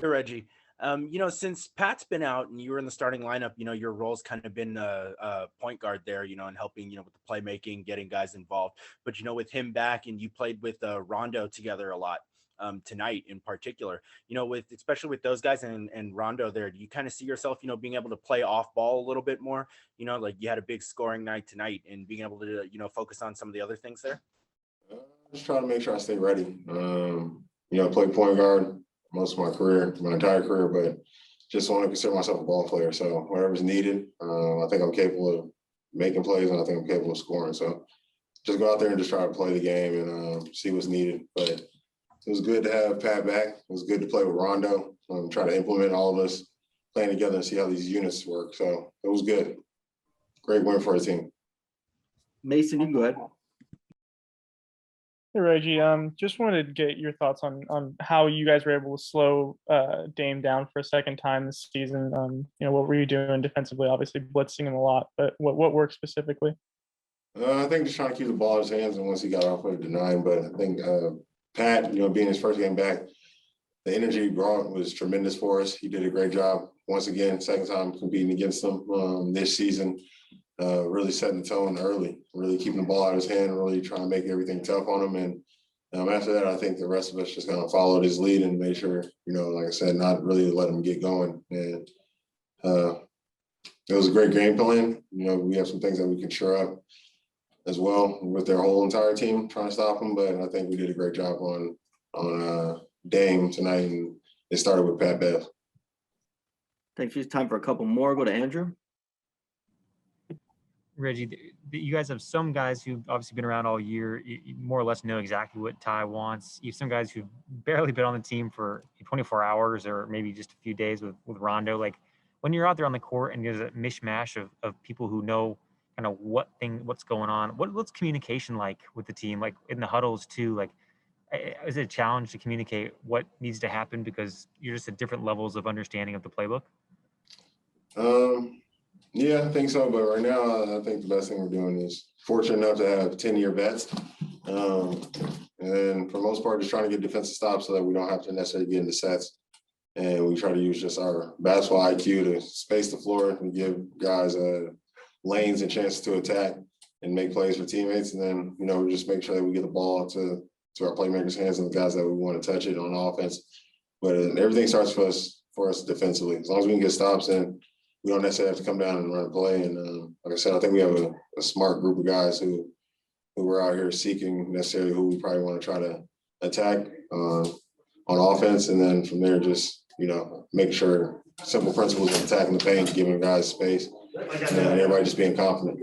Hey, Reggie. Since Pat's been out and you were in the starting lineup, your role's kind of been a point guard there, and helping, with the playmaking, getting guys involved. But, with him back and you played with Rondo together a lot tonight in particular, with especially with those guys and Rondo there, do you kind of see yourself, being able to play off ball a little bit more? Like you had a big scoring night tonight and being able to, focus on some of the other things there? Just trying to make sure I stay ready. I played point guard most of my career, my entire career, but just want to consider myself a ball player. So whatever's needed, I think I'm capable of making plays and I think I'm capable of scoring. So just go out there and just try to play the game and see what's needed. But it was good to have Pat back. It was good to play with Rondo, try to implement all of us playing together and see how these units work. So it was good. Great win for our team. Mason, you can go ahead. Hey, Reggie, just wanted to get your thoughts on how you guys were able to slow Dame down for a second time this season. What were you doing defensively? Obviously blitzing him a lot, but what worked specifically? I think just trying to keep the ball in his hands, and once he got off of denying. But I think Pat, being his first game back, the energy he brought was tremendous for us. He did a great job once again, second time competing against them this season. Really setting the tone early, really keeping the ball out of his hand, really trying to make everything tough on him. And after that, I think the rest of us just kind of followed his lead and made sure, like I said, not really let him get going. And it was a great game plan. We have some things that we can shore up as well with their whole entire team trying to stop him. But I think we did a great job on Dame tonight, and it started with Pat Bev. Thanks. It's time for a couple more. Go to Andrew. Reggie, you guys have some guys who've obviously been around all year. You more or less know exactly what Ty wants. You have some guys who've barely been on the team for 24 hours or maybe just a few days with Rondo. Like when you're out there on the court and there's a mishmash of people who know kind of what's going on, what's communication like with the team, like in the huddles too? Like, is it a challenge to communicate what needs to happen because you're just at different levels of understanding of the playbook? Yeah, I think so. But right now, I think the best thing we're doing is fortunate enough to have 10-year vets. And for the most part, just trying to get defensive stops so that we don't have to necessarily get into sets. And we try to use just our basketball IQ to space the floor and give guys lanes and chances to attack and make plays for teammates. And then, we just make sure that we get the ball to our playmakers' hands and the guys that we want to touch it on offense. But everything starts for us defensively. As long as we can get stops in, we don't necessarily have to come down and run a play. And like I said, I think we have a smart group of guys who were out here seeking necessarily who we probably want to try to attack on offense. And then from there, just, making sure simple principles of attacking the paint, giving guys space, and everybody just being confident.